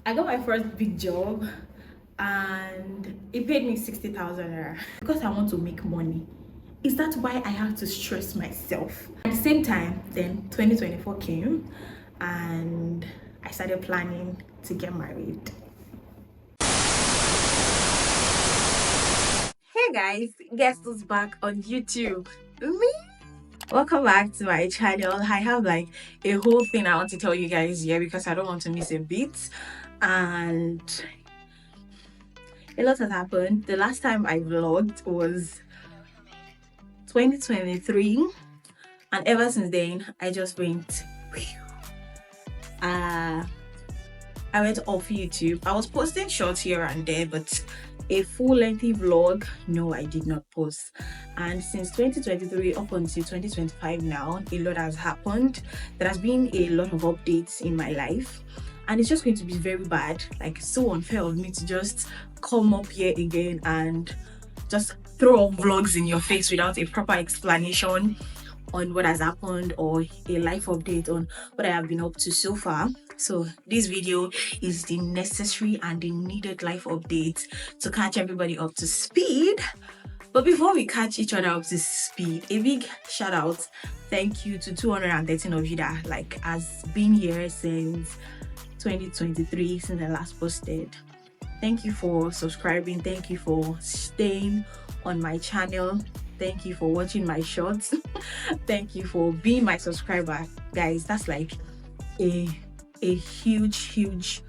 I got my first big job and it paid me 60,000 naira because I want to make money. Is that why I have to stress myself? At the same time, then 2024 came and I started planning to get married. Hey guys, guess who's back on YouTube? Me? Welcome back to my channel. I have like a whole thing I want to tell you guys here because I don't want to miss a beat, and a lot has happened. The last time I vlogged was 2023, and ever since then I just went I went off YouTube. I was posting shorts here and there, but a full lengthy vlog, no, I did not post. And since 2023 up until 2025 now, a lot has happened. There has been a lot of updates in my life, and it's just going to be very bad, like so unfair of me to just come up here again and just throw up vlogs in your face without a proper explanation on what has happened or a life update on what I have been up to so far. So this video is the necessary and the needed life update to catch everybody up to speed. But before we catch each other up to speed, a big shout out, thank you to 213 of you that like has been here since 2023, since I last posted. Thank you for subscribing, thank you for staying on my channel, thank you for watching my shorts, thank you for being my subscriber, guys. That's like a huge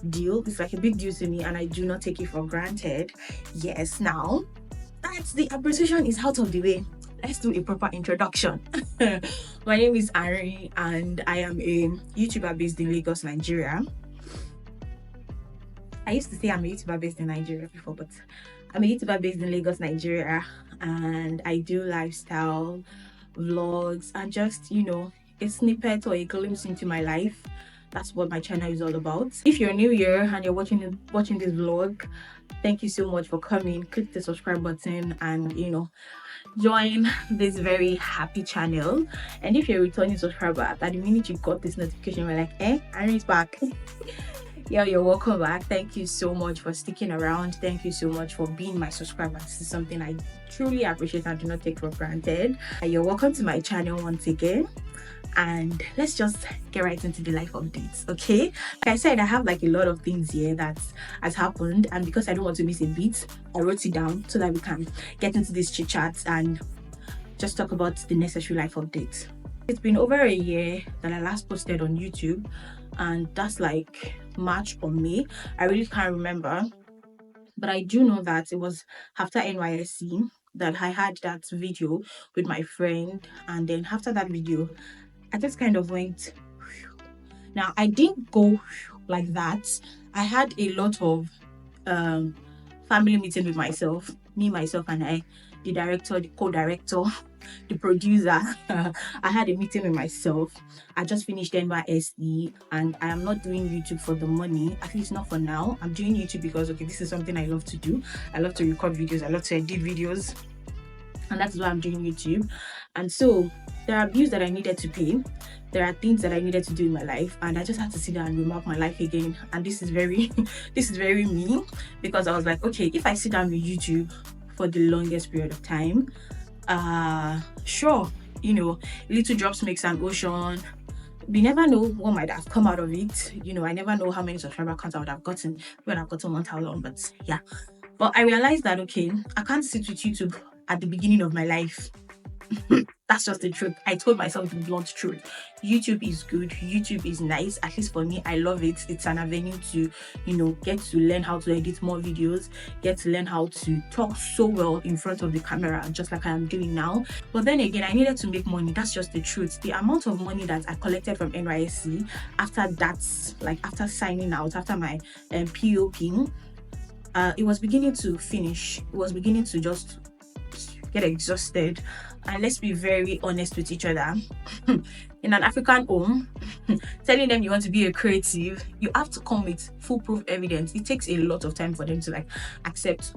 deal. It's like a big deal to me, and I do not take it for granted. Yes, now that the appreciation is out of the way, let's do a proper introduction. My name is Ari and I am a YouTuber based in Lagos, Nigeria. I used to say I'm a YouTuber based in Nigeria before, but I'm a YouTuber based in Lagos, Nigeria, and I do lifestyle vlogs and just, you know, a snippet or a glimpse into my life. That's what my channel is all about. If you're new here and you're watching this vlog, thank you so much for coming. Click the subscribe button and, you know, join this very happy channel. And if you're a returning subscriber, at the minute you got this notification, we're like, Ari's back. Yeah, you're welcome back. Thank you so much for sticking around. Thank you so much for being my subscriber. This is something I truly appreciate and do not take for granted. You're welcome to my channel once again, and let's just get right into the life updates. Okay, like I said, I have like a lot of things here that has happened, and because I don't want to miss a beat, I wrote it down so that we can get into this chit chat and just talk about the necessary life updates. It's been over a year that I last posted on YouTube, and that's like March or May. I really can't remember, but I do know that it was after NYSC that I had that video with my friend, and then after that video I just kind of went. Now I didn't go like that. I had a lot of family meeting with myself, myself and I, the director, the co-director, the producer. I had a meeting with myself. I just finished NYSE and I am not doing YouTube for the money, at least not for now. I'm doing YouTube because, okay, this is something I love to do. I love to record videos, I love to edit videos, and that's why I'm doing YouTube. And so there are bills that I needed to pay, there are things that I needed to do in my life, and I just had to sit down and remap my life again. And this is very this is very me, because I was like, okay, if I sit down with YouTube for the longest period of time, sure, you know, little drops makes an ocean. We never know what might have come out of it. You know, I never know how many subscriber counts I would have gotten when I've gotten one, how long, but yeah. But I realized that, okay, I can't sit with YouTube at the beginning of my life. That's just the truth. I told myself the blunt truth. YouTube is good, YouTube is nice, at least for me. I love it. It's an avenue to, you know, get to learn how to edit more videos, get to learn how to talk so well in front of the camera, just like I am doing now. But then again, I needed to make money. That's just the truth. The amount of money that I collected from NYSC after that, like after signing out, after my POP, it was beginning to finish. It was beginning to just get exhausted. And let's be very honest with each other. In an African home, telling them you want to be a creative, you have to come with foolproof evidence. It takes a lot of time for them to like accept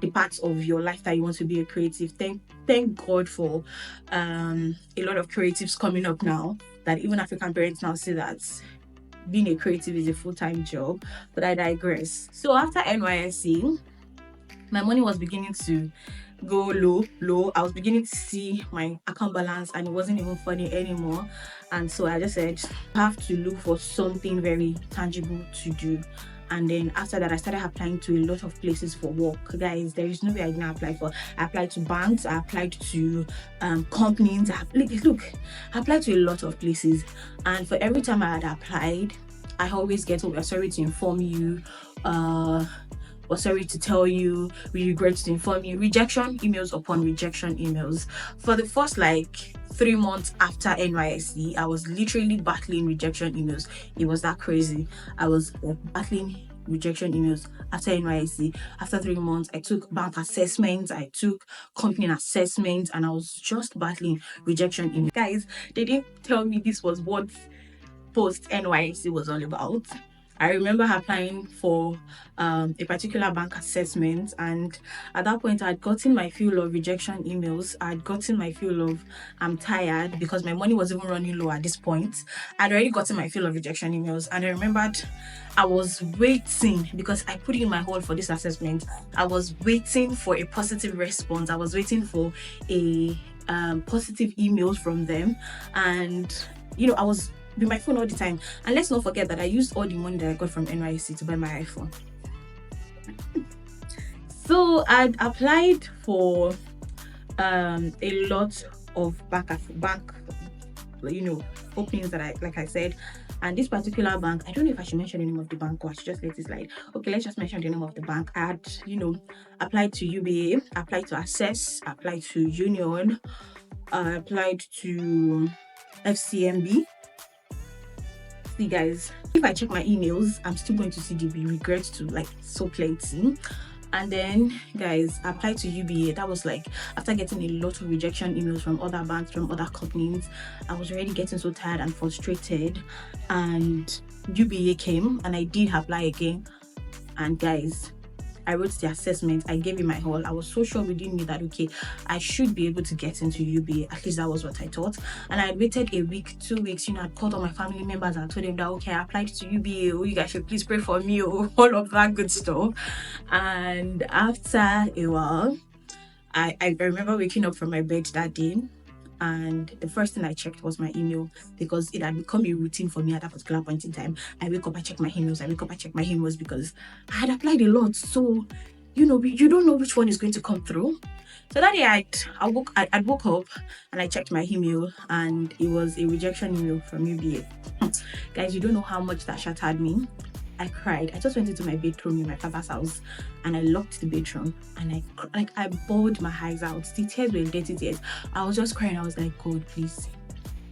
the parts of your life that you want to be a creative. Thank God for a lot of creatives coming up now, that even African parents now say that being a creative is a full-time job, but I digress. So after NYSC, my money was beginning to go low. I was beginning to see my account balance and it wasn't even funny anymore. And so I just said, I have to look for something very tangible to do. And then after that, I started applying to a lot of places for work. Guys, there is no way I didn't apply for. I applied to banks, I applied to companies. Look, I applied to a lot of places. And for every time I had applied, I always get, oh, we're sorry to inform you. Or sorry to tell you, we regret to inform you. Rejection emails upon rejection emails. For the first like 3 months after NYSC, I was literally battling rejection emails. It was that crazy. I was battling rejection emails after NYSC. After 3 months, I took bank assessments, I took company assessments, and I was just battling rejection emails. Guys, they didn't tell me this was what post NYSC was all about. I remember applying for a particular bank assessment, and at that point I had gotten my fill of rejection emails. I had gotten my fill of I'm tired, because my money was even running low at this point. I'd already gotten my fill of rejection emails, and I remembered I was waiting, because I put in my hold for this assessment. I was waiting for a positive response. I was waiting for a positive emails from them, and I was with my phone all the time. And let's not forget that I used all the money that I got from NYC to buy my iPhone. So I'd applied for a lot of bank openings that like I said. And this particular bank, I don't know if I should mention the name of the bank or I should just let it slide. Okay, let's just mention the name of the bank. I had, applied to UBA, applied to Access, applied to Union, applied to FCMB. See, guys, if I check my emails, I'm still going to see the regrets to like so plenty. And then, guys, I applied to UBA. That was like after getting a lot of rejection emails from other banks, from other companies. I was already getting so tired and frustrated. And UBA came, and I did apply again. And guys, I wrote the assessment, I gave it my all. I was so sure within me that, okay, I should be able to get into UBA. At least that was what I thought. And I waited a week, 2 weeks, I'd called all my family members and told them that, okay, I applied to UBA. Oh, you guys should please pray for me. Oh, all of that good stuff. And after a while, I remember waking up from my bed that day, and the first thing I checked was my email, because it had become a routine for me at that particular point in time. I wake up, I check my emails, because I had applied a lot. So, you don't know which one is going to come through. So that day I woke up and I checked my email, and it was a rejection email from UBA. Guys, you don't know how much that shattered me. I cried. I just went into my bedroom in my father's house, and I locked the bedroom, and I bawled my eyes out. The tears were dirty tears. I was just crying. I was like, God, please,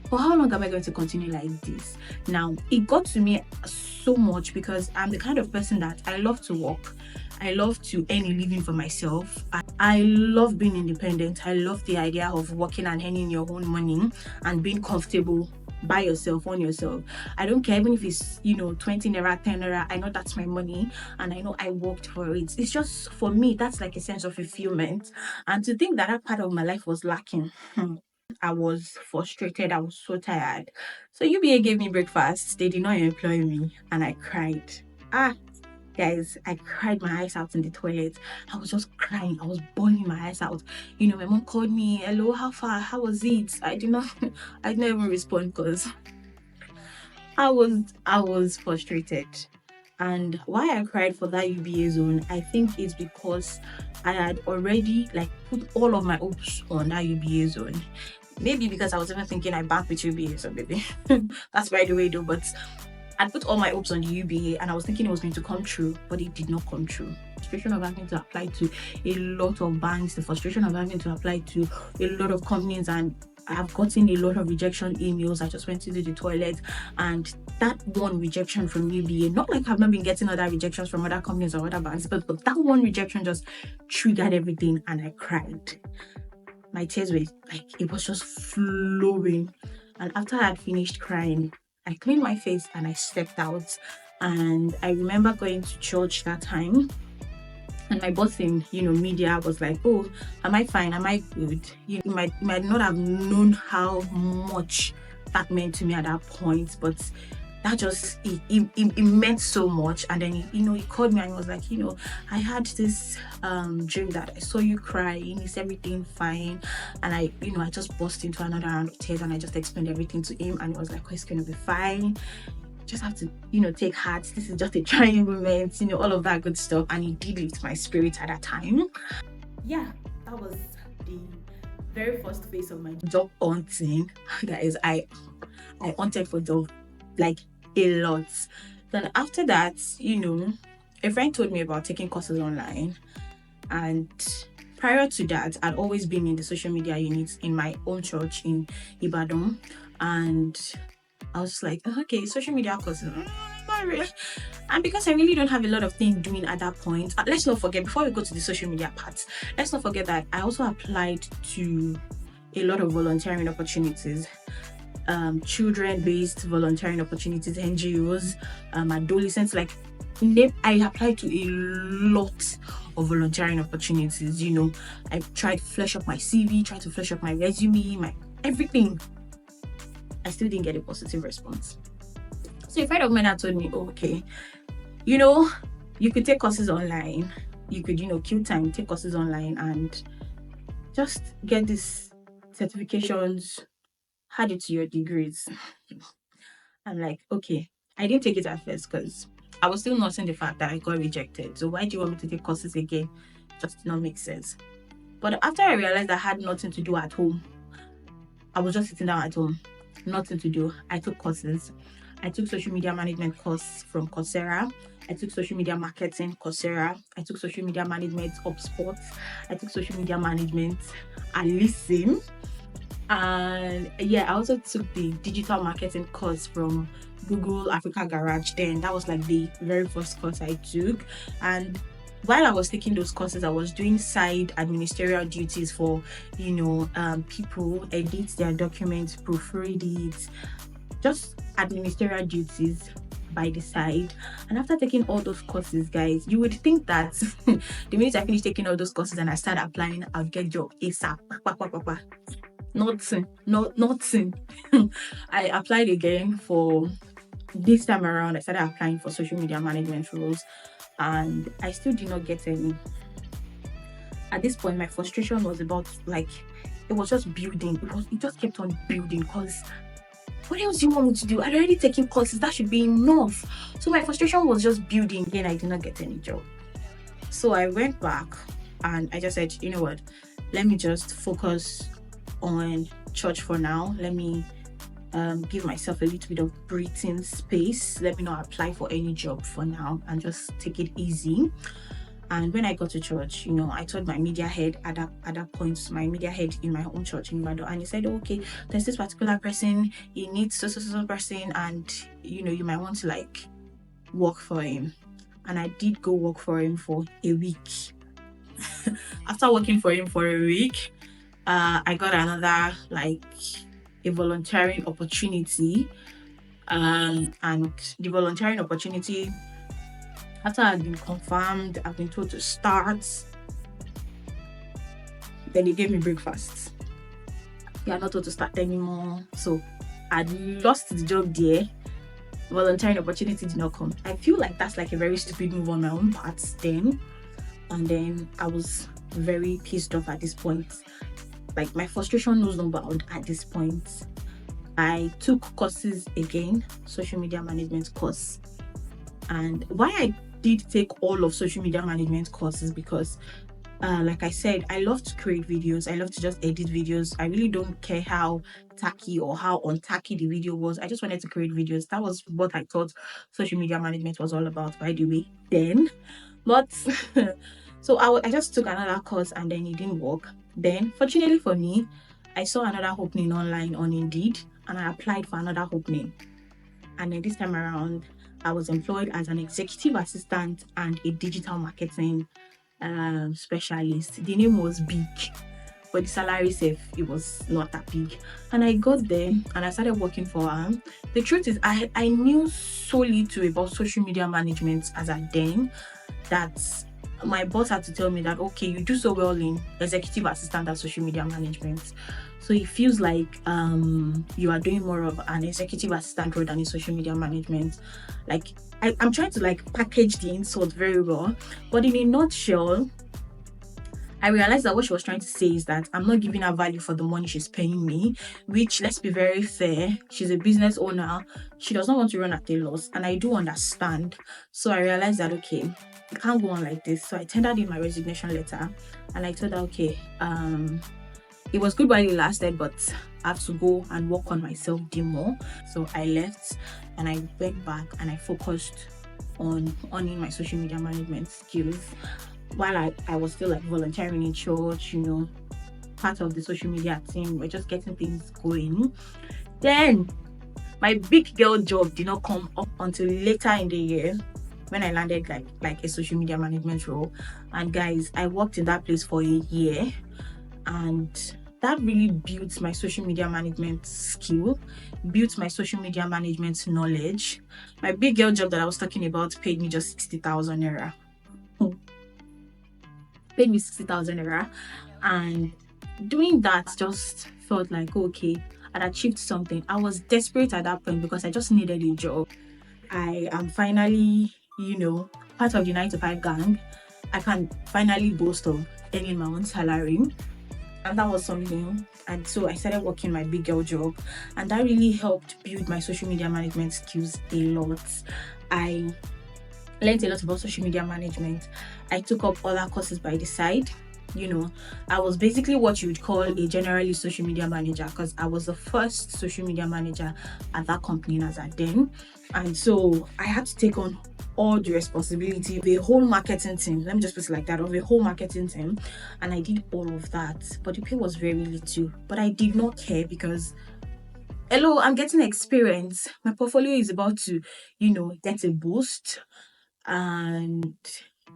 for how long am I going to continue like this? Now, it got to me so much because I'm the kind of person that I love to work. I love to earn a living for myself. I love being independent. I love the idea of working and earning your own money and being comfortable by yourself, on yourself. I don't care even if it's 20 naira, 10 naira. I know that's my money, and I know I worked for it. It's just, for me, that's like a sense of fulfillment. And to think that that part of my life was lacking, I was frustrated. I was so tired. So UBA gave me breakfast. They did not employ me, and I cried. Guys, I cried my eyes out in the toilet. I was just crying. I was bawling my eyes out. My mom called me, hello, how far? How was it? I did not even respond, because I was frustrated. And why I cried for that UBA zone, I think it's because I had already put all of my hopes on that UBA zone. Maybe because I was even thinking I banked with UBA, so maybe that's by the way though, but I put all my hopes on the UBA, and I was thinking it was going to come true, but it did not come true. The frustration of having to apply to a lot of banks, the frustration of having to apply to a lot of companies, and I have gotten a lot of rejection emails. I just went to the toilet, and that one rejection from UBA, not like I've not been getting other rejections from other companies or other banks, but that one rejection just triggered everything, and I cried. My tears were it was just flowing. And after I had finished crying, I cleaned my face and I stepped out. And I remember going to church that time, and my boss in media was like, oh, am I fine? Am I good? You might not have known how much that meant to me at that point, but that just it meant so much. And then he called me and he was like, I had this dream that I saw you crying, is everything fine? And I just burst into another round of tears, and I just explained everything to him, and he was like, oh, it's gonna be fine, just have to take heart, this is just a trying moment, all of that good stuff. And he did lift my spirit at that time. Yeah, that was the very first phase of my job hunting. Guys, I hunted for job like a lot. Then after that, a friend told me about taking courses online. And prior to that, I'd always been in the social media unit in my own church in Ibadan. And I was like, okay, social media courses, not really. And because I really don't have a lot of things doing at that point, let's not forget, before we go to the social media part, let's not forget that I also applied to a lot of volunteering opportunities, children-based volunteering opportunities, NGOs, adolescents. Like, I applied to a lot of volunteering opportunities. I tried to flesh up my CV, tried to flesh up my resume, my everything. I still didn't get a positive response. So a friend of mine had told me, okay, you could take courses online. You could, kill time, take courses online and just get these certifications, add it to your degrees. I'm like, okay. I didn't take it at first because I was still noticing the fact that I got rejected. So why do you want me to take courses again? Just did not make sense. But after I realized I had nothing to do at home, I was just sitting down at home, nothing to do. I took courses. I took social media management course from Coursera. I took social media marketing, Coursera. I took social media management, HubSpot. I took social media management, Listen. And yeah, I also took the digital marketing course from Google Africa Garage. Then that was like the very first course I took. And while I was taking those courses, I was doing side administrative duties for, people edit their documents, proofread it, just administrative duties by the side. And after taking all those courses, guys, you would think that the minute I finish taking all those courses and I start applying, I'll get job ASAP. Nothing. I applied again for this time around. I started applying for social media management roles, and I still did not get any. At this point, my frustration was about, like, it was just building. It just kept on building, because what else do you want me to do? I'd already taken courses. That should be enough. So my frustration was just building. Then I did not get any job. So I went back and I just said, you know what? Let me just focus on church for now. Let me give myself a little bit of breathing space. Let me not apply for any job for now and just take it easy. And when I got to church, I told my media head at that point, my media head in my own church in Ibadan, and he said, okay, there's this particular person, he needs so person, and you might want to like work for him. And I did go work for him for a week. After working for him for a week, I got another like a volunteering opportunity, and the volunteering opportunity, after I've been confirmed, I've been told to start, then they gave me breakfast. You're not told to start anymore. So I lost the job there. Volunteering opportunity did not come. I feel like that's like a very stupid move on my own part then. And then I was very pissed off at this point. Like, my frustration knows no bound at this point. I took courses again, social media management course. And why I did take all of social media management courses, because like I said, I love to create videos. I love to just edit videos. I really don't care how tacky or how untacky the video was. I just wanted to create videos. That was what I thought social media management was all about, by the way, then. But so I just took another course and then it didn't work. Then, fortunately for me, I saw another opening online on Indeed and I applied for another opening. And then this time around, I was employed as an executive assistant and a digital marketing specialist. The name was big, but the salary safe, it was not that big. And I got there and I started working for her. The truth is, I knew so little about social media management as at then that my boss had to tell me that, okay, you do so well in executive assistant and social media management. So it feels like you are doing more of an executive assistant role than in social media management. Like I'm trying to like package the insult very well, but in a nutshell, I realized that what she was trying to say is that I'm not giving her value for the money she's paying me, which, let's be very fair, she's a business owner. She does not want to run at a loss, and I do understand. So I realized that, okay, it can't go on like this. So I tendered in my resignation letter, and I told her, okay, it was good while it lasted, but I have to go and work on myself more. So I left and I went back and I focused on owning my social media management skills while I was still like volunteering in church, part of the social media team. We're just getting things going. Then my big girl job did not come up until later in the year when I landed like a social media management role. And guys, I worked in that place for a year, and that really built my social media management skill, built my social media management knowledge. My big girl job that I was talking about paid me just 60,000 naira. Paid me 60,000 naira, and doing that just felt like, okay, I'd achieved something. I was desperate at that point because I just needed a job. I am finally, part of the 9 to 5 gang. I can finally boast of earning my own salary, and that was something. And so I started working my big girl job, and that really helped build my social media management skills a lot. I learned a lot about social media management. I took up other courses by the side. I was basically what you would call a generalist social media manager, because I was the first social media manager at that company as at then. And so I had to take on all the responsibility of a whole marketing team. Let me just put it like that, of a whole marketing team. And I did all of that. But the pay was very little. But I did not care because, hello, I'm getting experience. My portfolio is about to, get a boost. And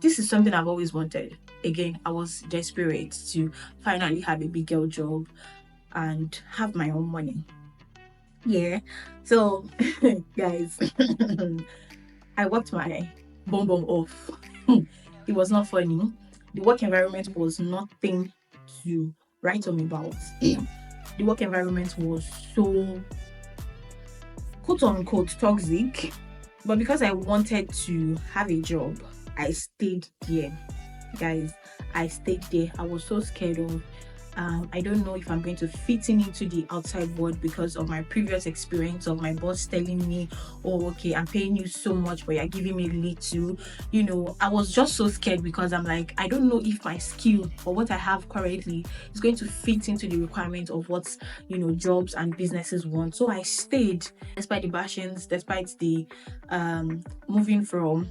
this is something I've always wanted. Again, I was desperate to finally have a big girl job and have my own money. Yeah. So, guys, I worked my bum off. It was not funny. The work environment was nothing to write home about. The work environment was so, quote unquote, toxic. But because I wanted to have a job, I stayed there. Guys, I stayed there. I was so scared of, I don't know if I'm going to fit into the outside world because of my previous experience of my boss telling me, oh, okay, I'm paying you so much, but you're giving me little. I was just so scared because I'm like, I don't know if my skill or what I have currently is going to fit into the requirement of what, jobs and businesses want. So I stayed despite the bashings, despite the moving from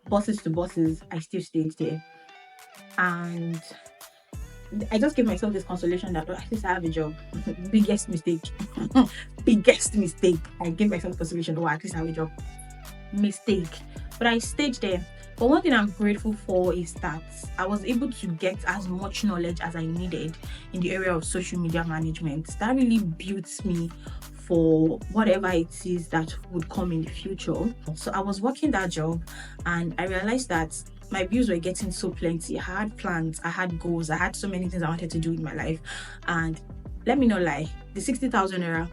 bosses to bosses. I still stayed there. And I just gave myself this consolation that, at least I have a job. Biggest mistake. Biggest mistake. I gave myself consolation, at least I have a job. Mistake. But I stayed there. But one thing I'm grateful for is that I was able to get as much knowledge as I needed in the area of social media management. That really built me for whatever it is that would come in the future. So I was working that job, and I realized that my bills were getting so plenty. I had plans, I had goals, I had so many things I wanted to do in my life. And let me not lie, the 60,000 naira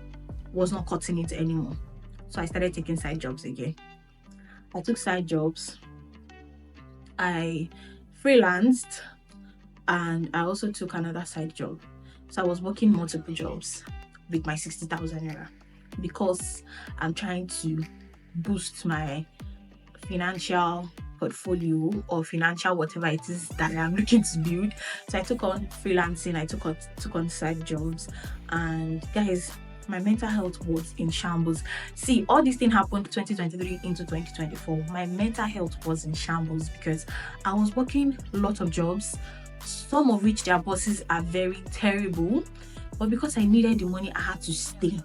was not cutting it anymore. So I started taking side jobs again. I took side jobs. I freelanced, and I also took another side job. So I was working multiple jobs with my 60,000 naira because I'm trying to boost my financial portfolio or financial whatever it is that I'm looking to build. So I took on freelancing, I took on side jobs, and guys, my mental health was in shambles. See, all this thing happened 2023 into 2024. My mental health was in shambles because I was working a lot of jobs, some of which their bosses are very terrible, but because I needed the money, I had to stay.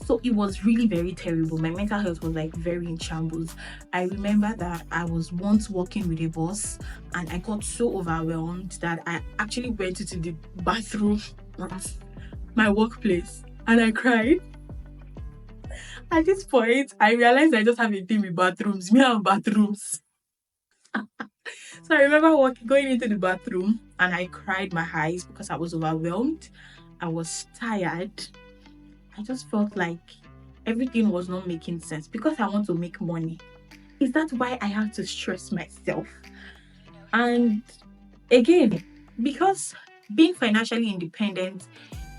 So it was really very terrible. My mental health was like very in shambles. I remember that I was once working with a boss, and I got so overwhelmed that I actually went into the bathroom at my workplace and I cried. At this point, I realized I just have a thing with bathrooms. Me and bathrooms. So I remember going into the bathroom and I cried my eyes because I was overwhelmed. I was tired. I just felt like everything was not making sense because I want to make money. Is that why I have to stress myself? And again, because being financially independent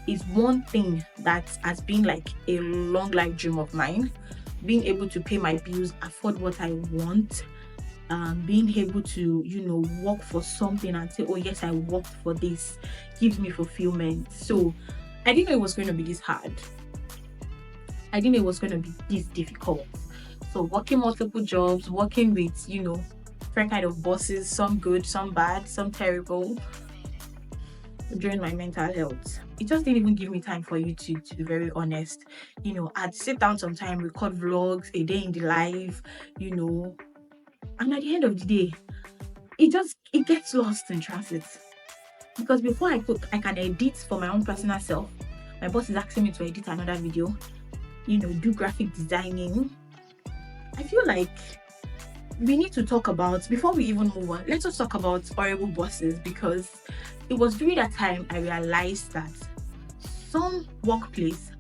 is one thing that has been like a long life dream of mine. Being able to pay my bills, afford what I want, being able to, work for something and say, oh, yes, I worked for this, gives me fulfillment. So I didn't know it was going to be this hard. I didn't know it was going to be this difficult. So working multiple jobs, working with, different kind of bosses, some good, some bad, some terrible, during my mental health. It just didn't even give me time for YouTube, to be very honest. I'd sit down sometime, record vlogs, a day in the life, and at the end of the day, it gets lost in transit. Because before I can edit for my own personal self, my boss is asking me to edit another video, do graphic designing. I feel like we need to talk about, before we even move on, let's just talk about horrible bosses, because it was during that time I realized that some bosses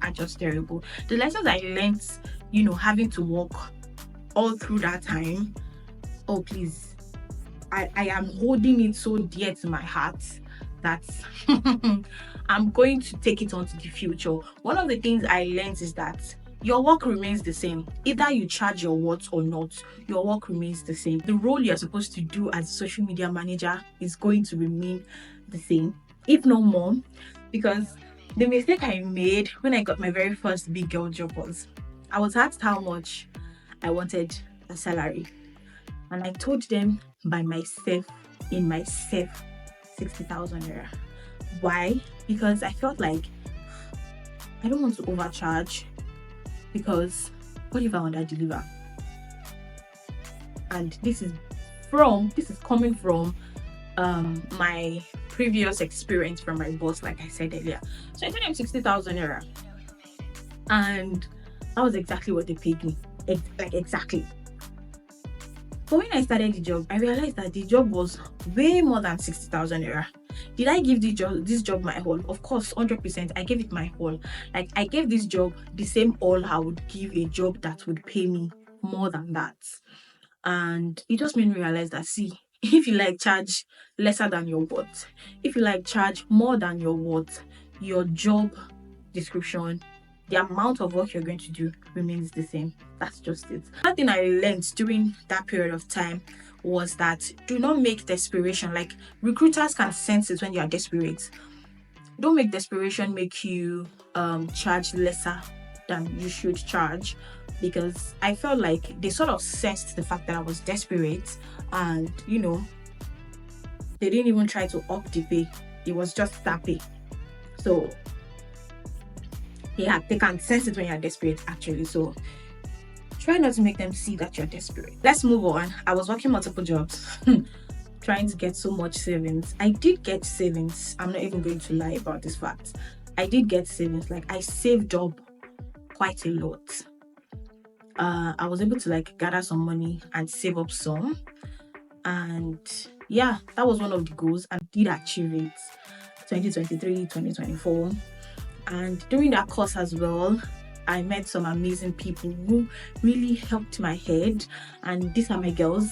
are just terrible. The lessons I learned, having to work all through that time, oh please, I am holding it so dear to my heart that I'm going to take it on to the future. One of the things I learned is that your work remains the same. Either you charge your worth or not, your work remains the same. The role you're supposed to do as a social media manager is going to remain the same, if not more. Because the mistake I made when I got my very first big girl job was, I was asked how much I wanted a salary. And I told them by myself, 60,000 naira. Why? Because I felt like I don't want to overcharge. Because what if I under-deliver? And this is coming from my previous experience from my boss, like I said earlier. So I told him 60,000 naira, and that was exactly what they paid me. Exactly. But when I started the job, I realized that the job was way more than 60,000 naira. Did I give this job my all? Of course, 100%. I gave it my all. Like, I gave this job the same all I would give a job that would pay me more than that. And it just made me realize that, see, if you charge lesser than your worth, if you charge more than your worth, your job description, the amount of work you're going to do remains the same. That's just it. Another thing I learned during that period of time was that do not make desperation, like recruiters can sense it when you are desperate. Don't make desperation make you charge lesser than you should charge, because I felt like they sort of sensed the fact that I was desperate, and they didn't even try to up the pay. It was just that pay. So they can sense it when you're desperate, actually. So try not to make them see that you're desperate. Let's move on. I was working multiple jobs, trying to get so much savings. I did get savings. I'm not even going to lie about this fact. I did get savings. Like, I saved up quite a lot. I was able to gather some money and save up some. And yeah, that was one of the goals, and did achieve it. 2023, 2024. And during that course as well, I met some amazing people who really helped my head. And these are my girls,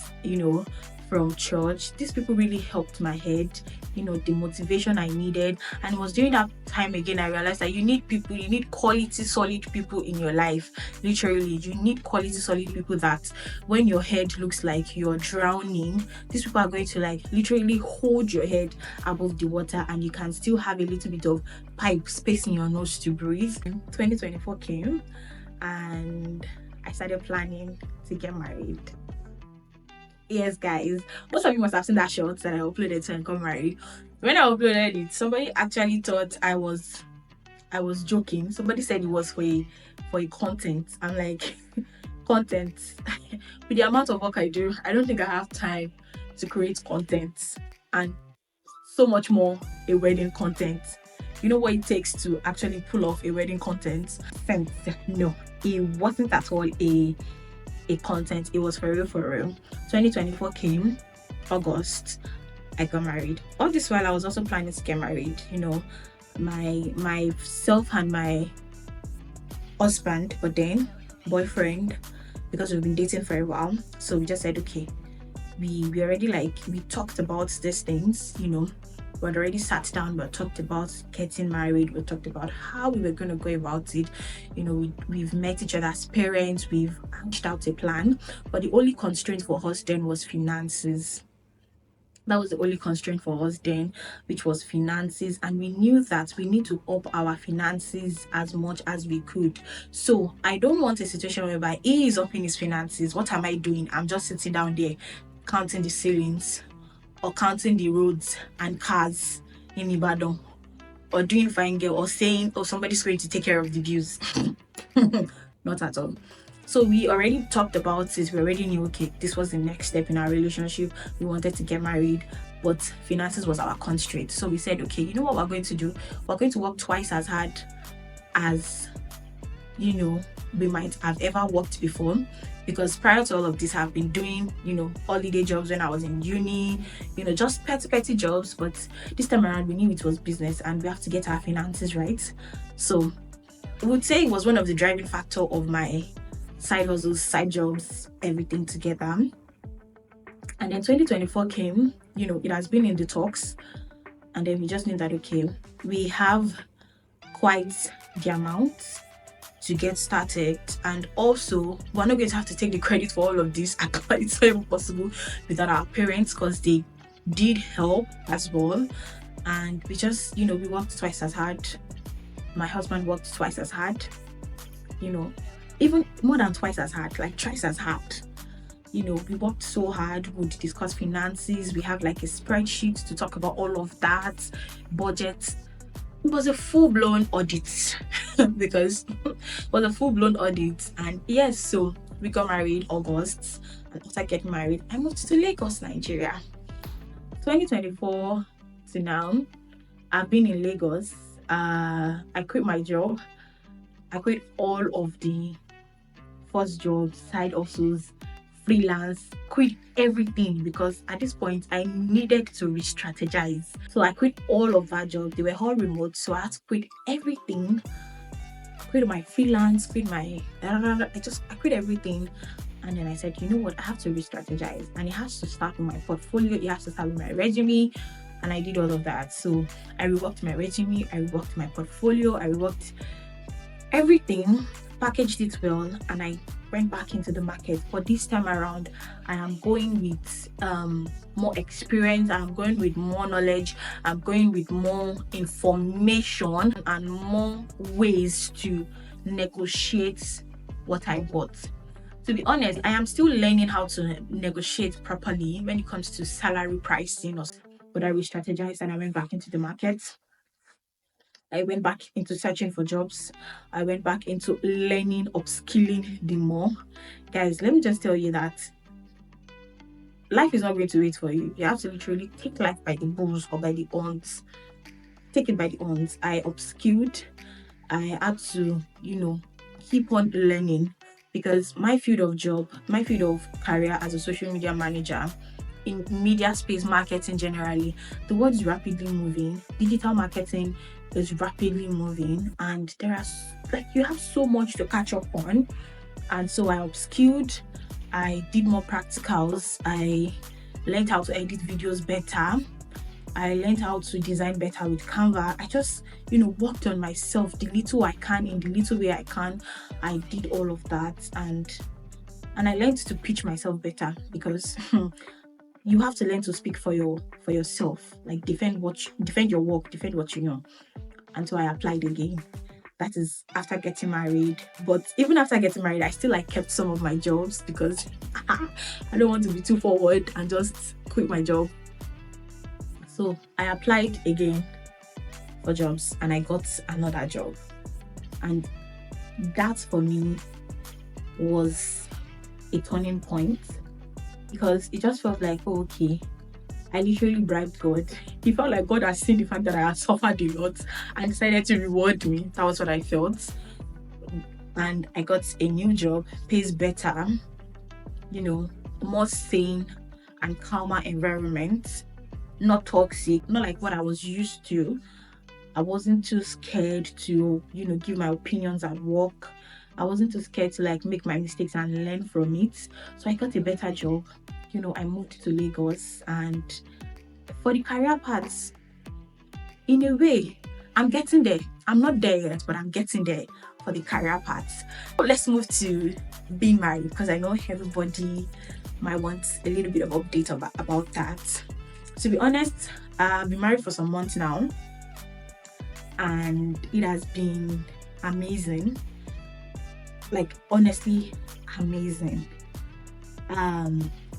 from church. These people really helped my head, the motivation I needed. And it was during that time again I realized that you need quality, solid people in your life. Literally, you need quality, solid people that when your head looks like you're drowning, these people are going to literally hold your head above the water, and you can still have a little bit of pipe space in your nose to breathe. 2024 came, and I started planning to get married. Yes, guys, most of you must have seen that short that I uploaded to Got Married. When I uploaded it, somebody actually thought I was joking. Somebody said it was for a content. I'm like, content? With the amount of work I do, I don't think I have time to create content, and so much more a wedding content. You know what it takes to actually pull off a wedding content? No, it wasn't at all a a content. It was for real, for real. 2024 came, August, I got married. All this while I was also planning to get married, myself and my husband, but then boyfriend, because we've been dating for a while. So we just said, okay, we already we talked about these things, we'd already sat down, we talked about getting married, we talked about how we were going to go about it. We've met each other's parents, we've hashed out a plan, but the only constraint for us then was finances. That was the only constraint for us then, which was finances. And we knew that we need to up our finances as much as we could. So I don't want a situation whereby he is upping his finances. What am I doing? I'm just sitting down there counting the ceilings or counting the roads and cars in Ibadan, or doing fine girl, or saying, oh, somebody's going to take care of the bills. Not at all. So we already talked about it. We already knew, okay, this was the next step in our relationship. We wanted to get married, but finances was our constraint. So we said, okay, you know what we're going to do? We're going to work twice as hard as, we might have ever worked before. Because prior to all of this, I've been doing, holiday jobs when I was in uni, just petty jobs. But this time around, we knew it was business and we have to get our finances right. So I would say it was one of the driving factor of my side hustles, side jobs, everything together. And then 2024 came, it has been in the talks. And then we just knew that, okay, we have quite the amount to get started, and also we're not going to have to take the credit for all of this. It's not even possible without our parents, because they did help as well. And we just, we worked twice as hard. My husband worked twice as hard, even more than twice as hard, like twice as hard. We worked so hard. We'd discuss finances. We have like a spreadsheet to talk about all of that, budget. It was a full-blown audit because it was a full-blown audit. And yes, so we got married August, and after getting married, I moved to Lagos, Nigeria. 2024 to now, I've been in Lagos. I quit my job. I quit all of the first jobs, side hustles, freelance, quit everything, because at this point I needed to re-strategize. So I quit all of that job. They were all remote, so I had to quit everything. Quit my freelance, quit my I quit everything. And then I said, you know what, I have to re-strategize, and it has to start with my portfolio, it has to start with my resume. And I did all of that. So I reworked my resume, I reworked my portfolio, I reworked everything, packaged it well, and I went back into the market. But this time around, I am going with more experience, I'm going with more knowledge, I'm going with more information and more ways to negotiate what I bought. To be honest, I am still learning how to negotiate properly when it comes to salary pricing. But I re-strategized and I went back into the market. I went back into searching for jobs. I went back into learning, upskilling the more. Guys, let me just tell you that life is not going to wait for you. You have to literally take life by the balls or by the horns. Take it by the horns. I upskilled. I had to, keep on learning, because my field of career as a social media manager, in media space marketing generally, the world is rapidly moving. Digital marketing is rapidly moving, and you have so much to catch up on. And so I upskilled, I did more practicals, I learned how to edit videos better, I learned how to design better with Canva. I just worked on myself the little I can, in the little way I can. I did all of that, and I learned to pitch myself better, because you have to learn to speak for yourself, like defend your work, defend what you know. And so I applied again. That is after getting married. But even after getting married, I still kept some of my jobs, because I don't want to be too forward and just quit my job. So I applied again for jobs, and I got another job. And that for me was a turning point, because it just felt like, oh, okay, I literally bribed God. It felt like God has seen the fact that I had suffered a lot and decided to reward me. That was what I felt. And I got a new job, pays better. more sane and calmer environment, not toxic, not like what I was used to. I wasn't too scared to, give my opinions at work. I wasn't too scared to like make my mistakes and learn from it. So I got a better job. I moved to Lagos, and for the career paths, in a way, I'm getting there. I'm not there yet, but I'm getting there for the career paths. Let's move to being married, because I know everybody might want a little bit of update about that. To be honest, I've been married for some months now, and it has been amazing. Like, honestly, amazing.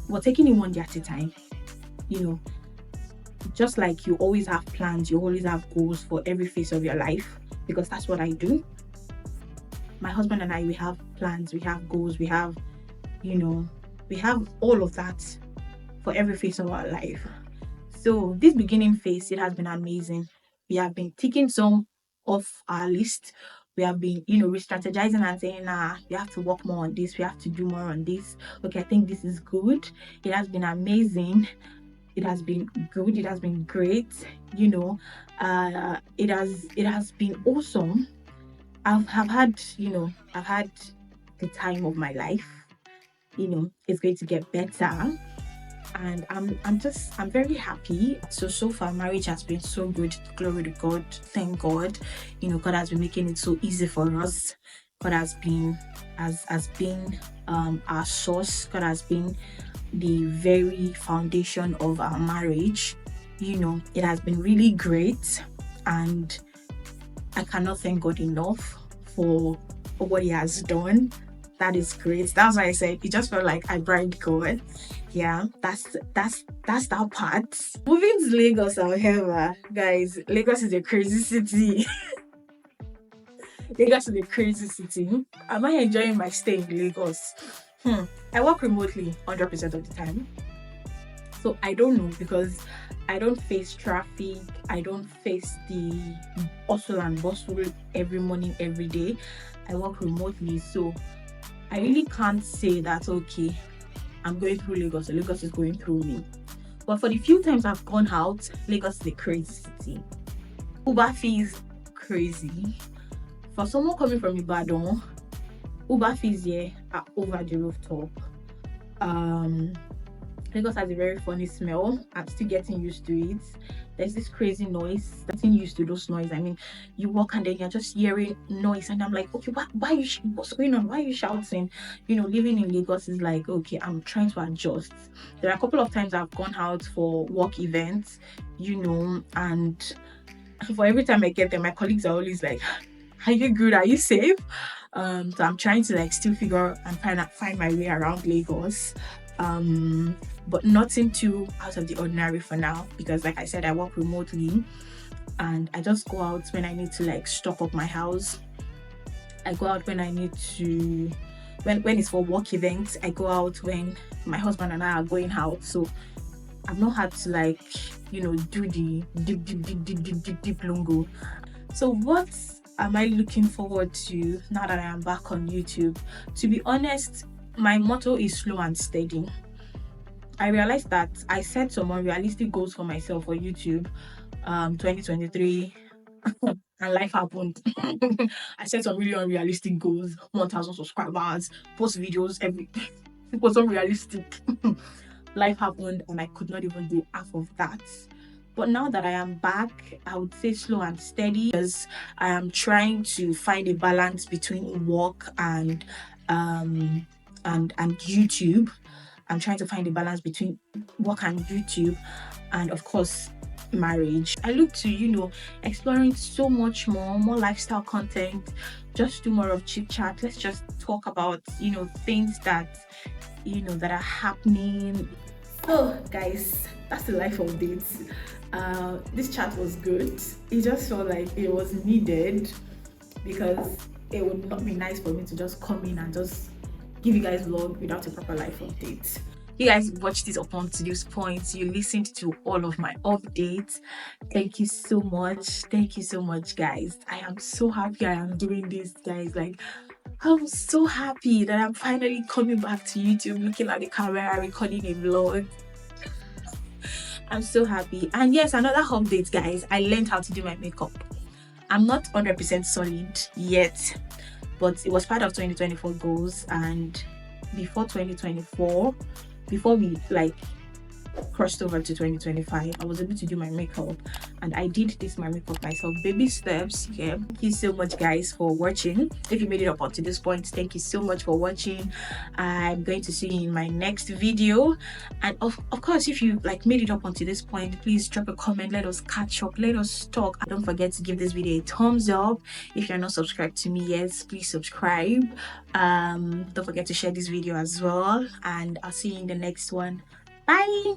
We're taking it one day at a time. Just like you always have plans, you always have goals for every phase of your life, because that's what I do. My husband and I, we have plans, we have goals, we have all of that for every phase of our life. So this beginning phase, it has been amazing. We have been ticking some off our list. We have been, re-strategizing and saying, we have to work more on this, we have to do more on this. Okay, I think this is good. It has been amazing. It has been good. It has been great. It has been awesome. I've had the time of my life. It's going to get better, and I'm very happy. So far, marriage has been so good. Glory to God. Thank God. God has been making it so easy for us. God has been our source. God has been the very foundation of our marriage. It has been really great, and I cannot thank God enough for what He has done. That is great. That's why I said it just felt like I bribed God. Yeah, that's that part. Moving to Lagos, however, guys, Lagos is a crazy city. Lagos is a crazy city. Am I enjoying my stay in Lagos? I work remotely 100% of the time. So I don't know, because I don't face traffic. I don't face the hustle and bustle every morning, every day. I work remotely. So I really can't say that, okay, I'm going through Lagos, or Lagos is going through me. But for the few times I've gone out, Lagos is a crazy city. Uber fees, crazy. For someone coming from Ibadan, Uber fees here are over the rooftop. Lagos has a very funny smell. I'm still getting used to it. There's this crazy noise. Getting used to those noise. I mean, you walk and then you're just hearing noise, and I'm like, okay, why are you? What's going on? Why are you shouting? Living in Lagos is like, okay, I'm trying to adjust. There are a couple of times I've gone out for work events, and for every time I get there, my colleagues are always like, "Are you good? Are you safe?" So I'm trying to like still figure and find my way around Lagos. But nothing too out of the ordinary for now, because like I said, I work remotely, and I just go out when I need to like stock up my house. I go out when I need to, when it's for work events. I go out when my husband and I are going out. So I've not had to like, do the deep lungo. So what am I looking forward to now that I am back on YouTube? To be honest, my motto is slow and steady. I realized that I set some unrealistic goals for myself for YouTube, 2023, and life happened. I set some really unrealistic goals, 1,000 subscribers, post videos every. It was unrealistic. Life happened, and I could not even do half of that. But now that I am back, I would say slow and steady, because I am trying to find a balance between work and YouTube. I'm trying to find a balance between work and YouTube, and of course marriage. I look to exploring so much more lifestyle content, just do more of chit chat. Let's just talk about things that that are happening. So guys, that's the life update. This chat was good. It just felt like it was needed, because it would not be nice for me to just come in and just give you guys vlog without a proper life update. You guys watched it up until this point. You listened to all of my updates. Thank you so much. Thank you so much, guys. I am so happy I am doing this, guys. Like, I'm so happy that I'm finally coming back to YouTube, looking at the camera, recording a vlog. I'm so happy. And yes, another update, guys. I learned how to do my makeup. I'm not 100% solid yet, but it was part of 2024 goals. And before 2024, before we like crossed over to 2025, I was able to do my makeup, and I did this my makeup myself. Baby steps. Yeah, thank you so much, guys, for watching. If you made it up until this point, thank you so much for watching. I'm going to see you in my next video, and of course, if you like made it up until this point, please drop a comment. Let us catch up, let us talk. Don't forget to give this video a thumbs up. If you're not subscribed to me yet, please subscribe. Don't forget to share this video as well, and I'll see you in the next one. Bye.